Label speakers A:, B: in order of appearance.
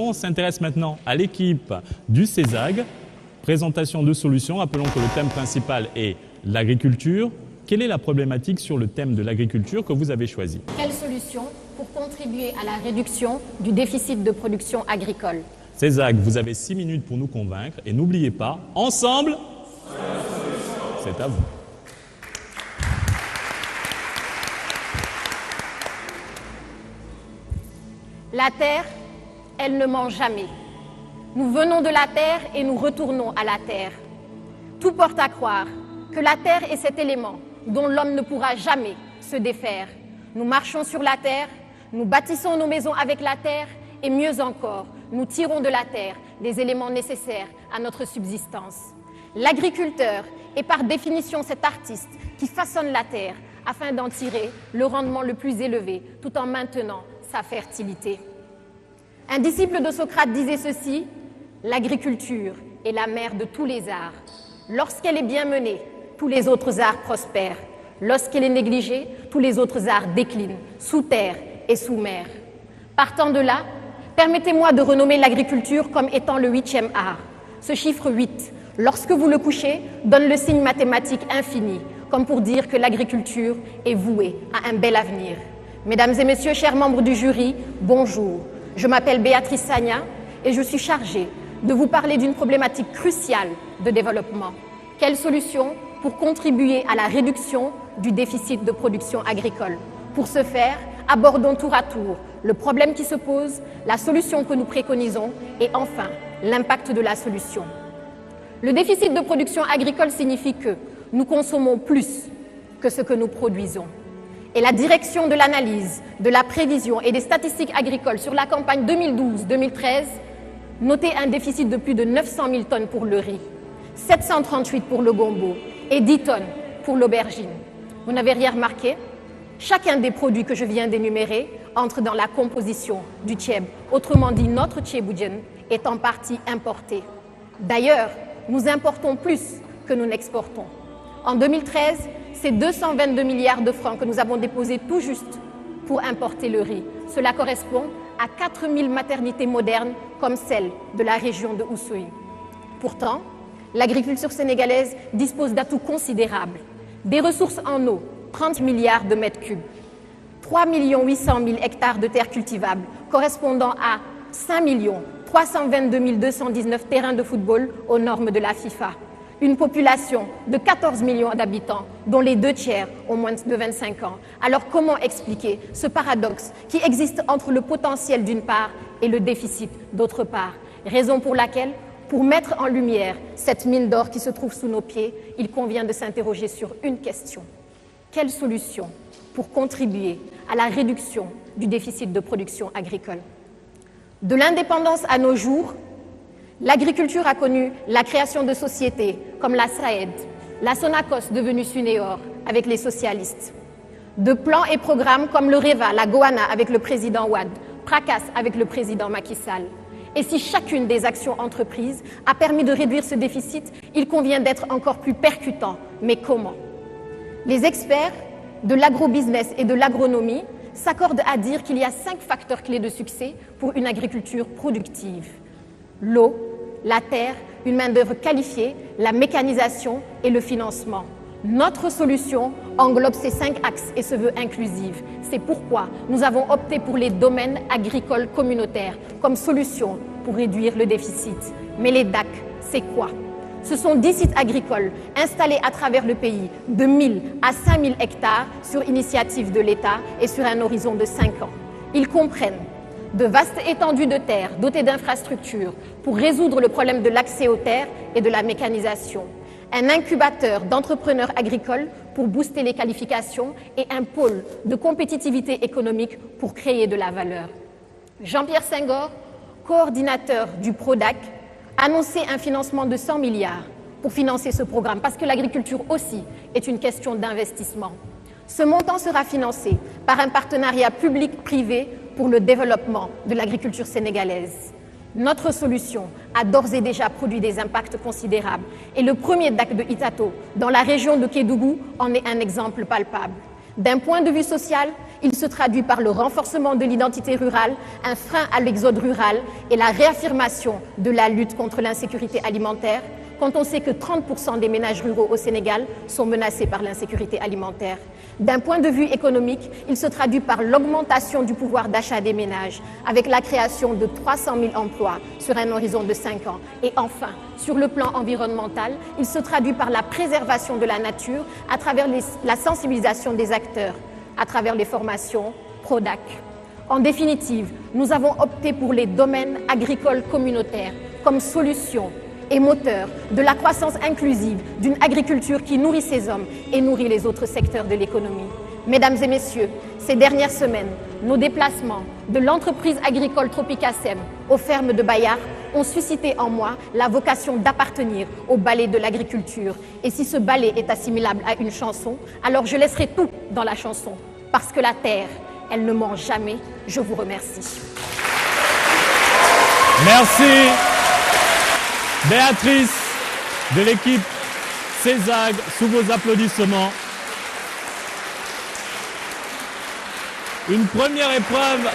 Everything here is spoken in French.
A: On s'intéresse maintenant à l'équipe du CESAG. Présentation de solutions. Rappelons que le thème principal est l'agriculture. Quelle est la problématique sur le thème de l'agriculture que vous avez choisi?
B: Quelles solutions pour contribuer à la réduction du déficit de production agricole?
A: CESAG, vous avez 6 minutes pour nous convaincre et n'oubliez pas, ensemble, c'est à vous.
B: La terre, elle ne ment jamais. Nous venons de la terre et nous retournons à la terre. Tout porte à croire que la terre est cet élément dont l'homme ne pourra jamais se défaire. Nous marchons sur la terre, nous bâtissons nos maisons avec la terre et mieux encore, nous tirons de la terre des éléments nécessaires à notre subsistance. L'agriculteur est par définition cet artiste qui façonne la terre afin d'en tirer le rendement le plus élevé tout en maintenant sa fertilité. Un disciple de Socrate disait ceci: l'agriculture est la mère de tous les arts. Lorsqu'elle est bien menée, tous les autres arts prospèrent. Lorsqu'elle est négligée, tous les autres arts déclinent, sous terre et sous mer. Partant de là, permettez-moi de renommer l'agriculture comme étant le 8e art. Ce chiffre 8, lorsque vous le couchez, donne le signe mathématique infini, comme pour dire que l'agriculture est vouée à un bel avenir. Mesdames et messieurs, chers membres du jury, bonjour. Je m'appelle Béatrice Sagna et je suis chargée de vous parler d'une problématique cruciale de développement. Quelles solutions pour contribuer à la réduction du déficit de production agricole? Pour ce faire, abordons tour à tour le problème qui se pose, la solution que nous préconisons et enfin l'impact de la solution. Le déficit de production agricole signifie que nous consommons plus que ce que nous produisons. Et la direction de l'analyse, de la prévision et des statistiques agricoles sur la campagne 2012-2013 notait un déficit de plus de 900 000 tonnes pour le riz, 738 pour le gombo et 10 tonnes pour l'aubergine. Vous n'avez rien remarqué? Chacun des produits que je viens d'énumérer entre dans la composition du tchèb. Autrement dit, notre tchéboudienne est en partie importé. D'ailleurs, nous importons plus que nous n'exportons. En 2013, c'est 222 milliards de francs que nous avons déposés tout juste pour importer le riz. Cela correspond à 4000 maternités modernes comme celle de la région de Oussouye. Pourtant, l'agriculture sénégalaise dispose d'atouts considérables. Des ressources en eau, 30 milliards de mètres cubes. 3 800 000 hectares de terres cultivables, correspondant à 5 322 219 terrains de football aux normes de la FIFA. Une population de 14 millions d'habitants, dont les 2/3 ont moins de 25 ans. Alors comment expliquer ce paradoxe qui existe entre le potentiel d'une part et le déficit d'autre part? Raison pour laquelle, pour mettre en lumière cette mine d'or qui se trouve sous nos pieds, il convient de s'interroger sur une question. Quelle solution pour contribuer à la réduction du déficit de production agricole? De l'indépendance à nos jours, l'agriculture a connu la création de sociétés comme la SAED, la Sonacos devenue Sunéor avec les socialistes, de plans et programmes comme le REVA, la Goana avec le président Wade, PRACAS avec le président Macky Sall. Et si chacune des actions entreprises a permis de réduire ce déficit, il convient d'être encore plus percutant. Mais comment? Les experts de l'agrobusiness et de l'agronomie s'accordent à dire qu'il y a 5 facteurs clés de succès pour une agriculture productive. L'eau, la terre, une main-d'œuvre qualifiée, la mécanisation et le financement. Notre solution englobe ces 5 axes et se veut inclusive. C'est pourquoi nous avons opté pour les domaines agricoles communautaires comme solution pour réduire le déficit. Mais les DAC, c'est quoi? Ce sont 10 sites agricoles installés à travers le pays de 1000 à 5000 hectares sur initiative de l'État et sur un horizon de 5 ans. Ils comprennent de vastes étendues de terres dotées d'infrastructures pour résoudre le problème de l'accès aux terres et de la mécanisation, un incubateur d'entrepreneurs agricoles pour booster les qualifications et un pôle de compétitivité économique pour créer de la valeur. Jean-Pierre Senghor, coordinateur du PRODAC, annonçait un financement de 100 milliards pour financer ce programme, parce que l'agriculture aussi est une question d'investissement. Ce montant sera financé par un partenariat public-privé pour le développement de l'agriculture sénégalaise. Notre solution a d'ores et déjà produit des impacts considérables et le premier DAC de Itato, dans la région de Kédougou, en est un exemple palpable. D'un point de vue social, il se traduit par le renforcement de l'identité rurale, un frein à l'exode rural et la réaffirmation de la lutte contre l'insécurité alimentaire, quand on sait que 30% des ménages ruraux au Sénégal sont menacés par l'insécurité alimentaire. D'un point de vue économique, il se traduit par l'augmentation du pouvoir d'achat des ménages, avec la création de 300 000 emplois sur un horizon de 5 ans. Et enfin, sur le plan environnemental, il se traduit par la préservation de la nature à travers la sensibilisation des acteurs, à travers les formations PRODAC. En définitive, nous avons opté pour les domaines agricoles communautaires comme solution et moteur de la croissance inclusive d'une agriculture qui nourrit ses hommes et nourrit les autres secteurs de l'économie. Mesdames et messieurs, ces dernières semaines, nos déplacements de l'entreprise agricole Tropicasem aux fermes de Bayard ont suscité en moi la vocation d'appartenir au ballet de l'agriculture. Et si ce ballet est assimilable à une chanson, alors je laisserai tout dans la chanson. Parce que la terre, elle ne ment jamais. Je vous remercie.
A: Merci. Béatrice de l'équipe CESAG, sous vos applaudissements. Une première épreuve